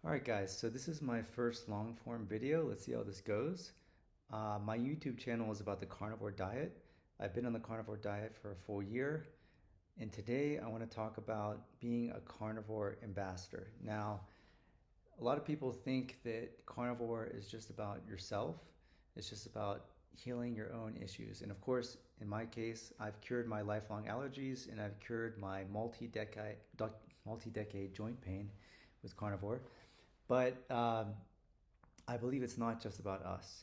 All right, guys, so this is my first long form video. Let's see how this goes. My YouTube channel is about the carnivore diet. I've been on the carnivore diet for a full year, and today I want to talk about being a carnivore ambassador. Now, a lot of people think that carnivore is just about yourself, it's just about healing your own issues. And of course, in my case, I've cured my lifelong allergies and I've cured my multi-decade joint pain with carnivore. But I believe it's not just about us.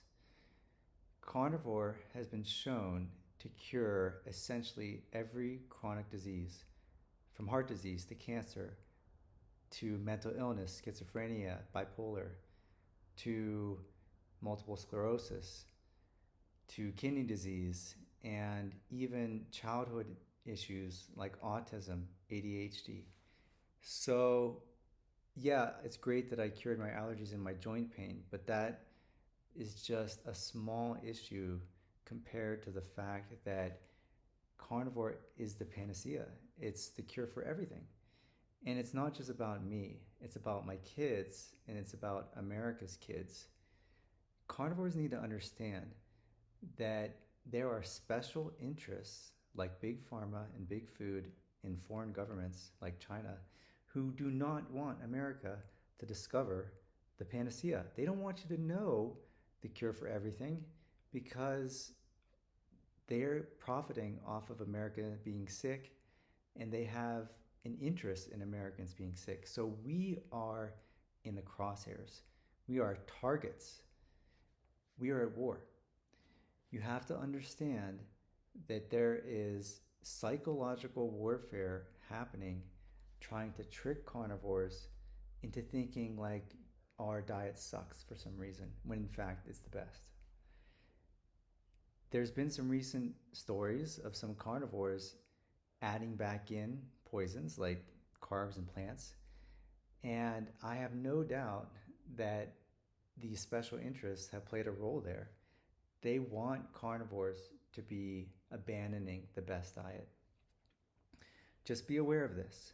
Carnivore has been shown to cure essentially every chronic disease, from heart disease to cancer to mental illness, schizophrenia, bipolar, to multiple sclerosis, to kidney disease, and even childhood issues like autism, ADHD. So yeah, it's great that I cured my allergies and my joint pain, but that is just a small issue compared to the fact that carnivore is the panacea. It's the cure for everything. And it's not just about me, it's about my kids and it's about America's kids. Carnivores need to understand that there are special interests like big pharma and big food in foreign governments like China who do not want America to discover the panacea. They don't want you to know the cure for everything because they're profiting off of America being sick and they have an interest in Americans being sick. So we are in the crosshairs. We are targets. We are at war. You have to understand that there is psychological warfare happening trying to trick carnivores into thinking like our diet sucks for some reason, when in fact it's the best. There's been some recent stories of some carnivores adding back in poisons like carbs and plants, and I have no doubt that these special interests have played a role there. They want carnivores to be abandoning the best diet. Just be aware of this.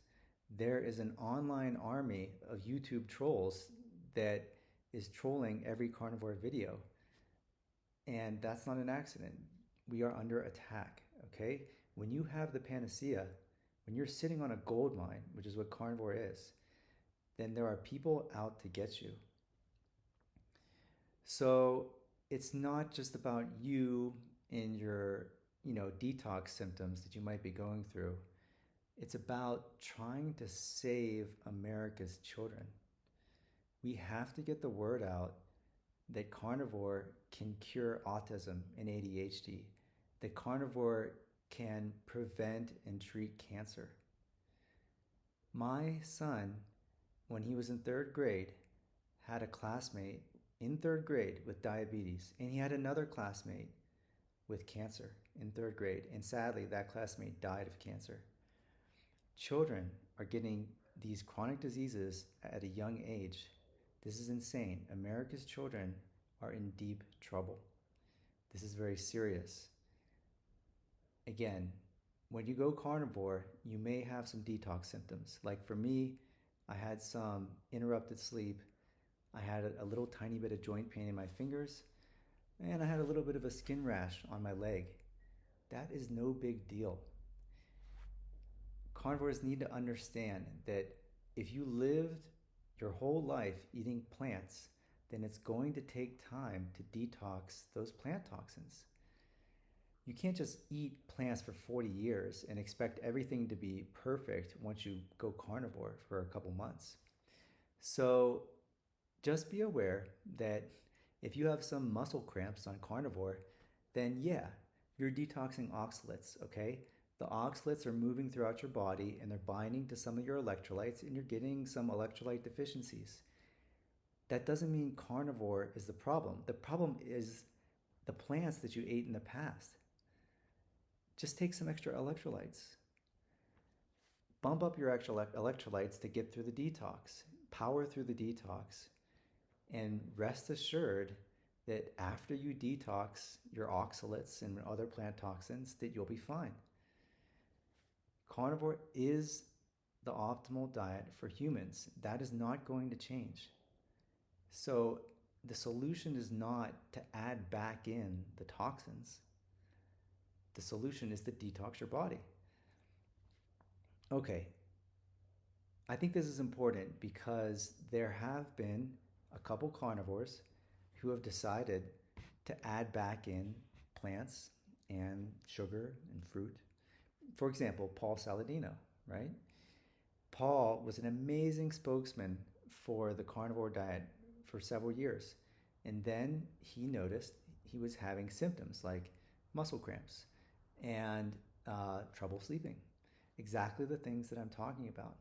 There is an online army of YouTube trolls that is trolling every carnivore video. And that's not an accident. We are under attack, okay? When you have the panacea, when you're sitting on a gold mine, which is what carnivore is, then there are people out to get you. So it's not just about you and your, detox symptoms that you might be going through. It's about trying to save America's children. We have to get the word out that carnivore can cure autism and ADHD, that carnivore can prevent and treat cancer. My son, when he was in third grade, had a classmate in third grade with diabetes, and he had another classmate with cancer in third grade, and sadly, that classmate died of cancer. Children are getting these chronic diseases at a young age. This is insane. America's children are in deep trouble. This is very serious. Again, when you go carnivore, you may have some detox symptoms. Like for me, I had some interrupted sleep. I had a little tiny bit of joint pain in my fingers, and I had a little bit of a skin rash on my leg. That is no big deal. Carnivores need to understand that if you lived your whole life eating plants, then it's going to take time to detox those plant toxins. You can't just eat plants for 40 years and expect everything to be perfect once you go carnivore for a couple months. So just be aware that if you have some muscle cramps on carnivore, then yeah, you're detoxing oxalates, okay? The oxalates are moving throughout your body and they're binding to some of your electrolytes and you're getting some electrolyte deficiencies. That doesn't mean carnivore is the problem. The problem is the plants that you ate in the past. Just take some extra electrolytes. Bump up your extra electrolytes to get through the detox. Power through the detox. And rest assured that after you detox your oxalates and other plant toxins, that you'll be fine. Carnivore is the optimal diet for humans. That is not going to change. So the solution is not to add back in the toxins. The solution is to detox your body. Okay, I think this is important because there have been a couple carnivores who have decided to add back in plants and sugar and fruit. For example, Paul Saladino, right? Paul was an amazing spokesman for the carnivore diet for several years. And then he noticed he was having symptoms like muscle cramps and trouble sleeping. Exactly the things that I'm talking about.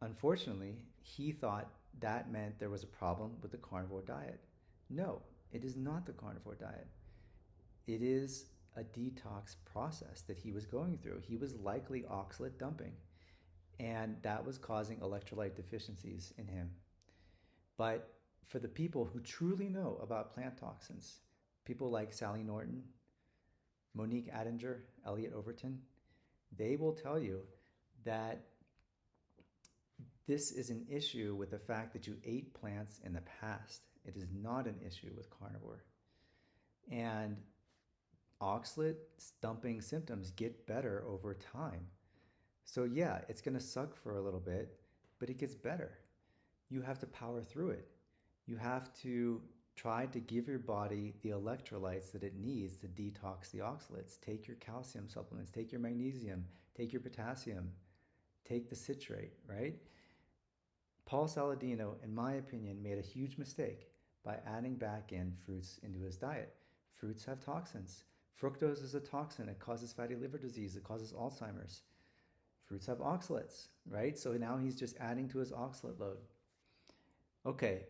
Unfortunately, he thought that meant there was a problem with the carnivore diet. No, it is not the carnivore diet. It is a detox process that he was going through. He was likely oxalate dumping, and that was causing electrolyte deficiencies in him. But for the people who truly know about plant toxins, people like Sally Norton, Monique Attinger, Elliot Overton, they will tell you that this is an issue with the fact that you ate plants in the past. It is not an issue with carnivore. And oxalate dumping symptoms get better over time. So, yeah, it's going to suck for a little bit, but it gets better. You have to power through it. You have to try to give your body the electrolytes that it needs to detox the oxalates. Take your calcium supplements, take your magnesium, take your potassium, take the citrate, right? Paul Saladino, in my opinion, made a huge mistake by adding back in fruits into his diet. Fruits have toxins. Fructose is a toxin. It causes fatty liver disease. It causes Alzheimer's. Fruits have oxalates, right? So now he's just adding to his oxalate load. Okay,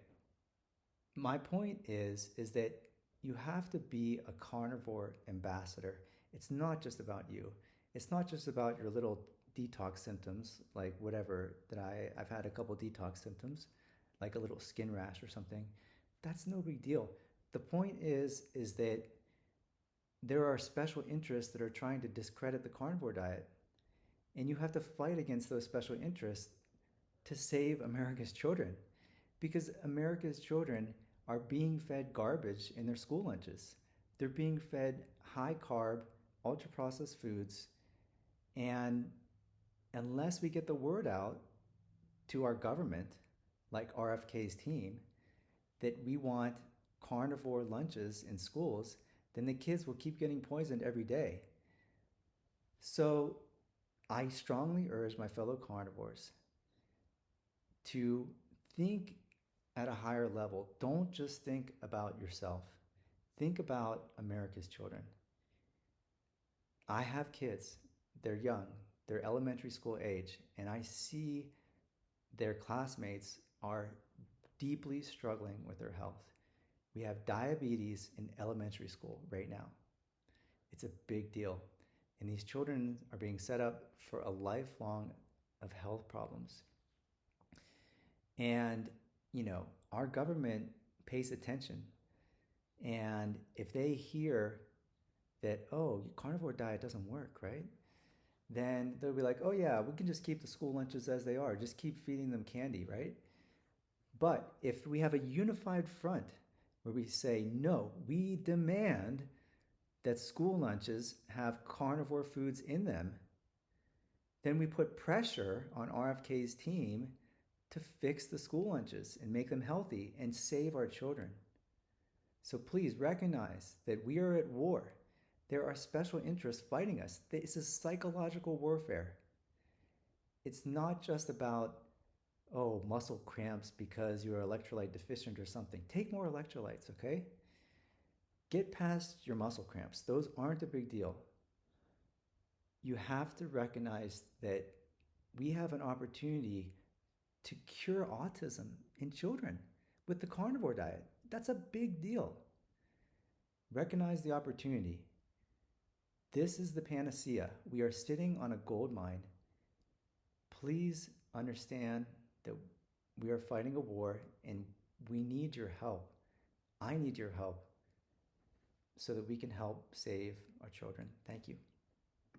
my point is that you have to be a carnivore ambassador. It's not just about you. It's not just about your little detox symptoms, like whatever that I've had a couple detox symptoms, like a little skin rash or something. That's no big deal. The point is that there are special interests that are trying to discredit the carnivore diet. And you have to fight against those special interests to save America's children. Because America's children are being fed garbage in their school lunches. They're being fed high carb, ultra processed foods. And unless we get the word out to our government, like RFK's team, that we want carnivore lunches in schools, then the kids will keep getting poisoned every day. So I strongly urge my fellow carnivores to think at a higher level. Don't just think about yourself. Think about America's children. I have kids. They're young. They're elementary school age. And I see their classmates are deeply struggling with their health. We have diabetes in elementary school right now. It's a big deal. And these children are being set up for a lifelong of health problems. And, our government pays attention. And if they hear that, oh, carnivore diet doesn't work, right? Then they'll be like, oh yeah, we can just keep the school lunches as they are. Just keep feeding them candy, right? But if we have a unified front where we say, no, we demand that school lunches have carnivore foods in them, then we put pressure on RFK's team to fix the school lunches and make them healthy and save our children. So please recognize that we are at war. There are special interests fighting us. This is psychological warfare. It's not just about, oh, muscle cramps because you're electrolyte deficient or something. Take more electrolytes, okay? Get past your muscle cramps. Those aren't a big deal. You have to recognize that we have an opportunity to cure autism in children with the carnivore diet. That's a big deal. Recognize the opportunity. This is the panacea. We are sitting on a gold mine. Please understand that we are fighting a war and we need your help. I need your help so that we can help save our children. Thank you.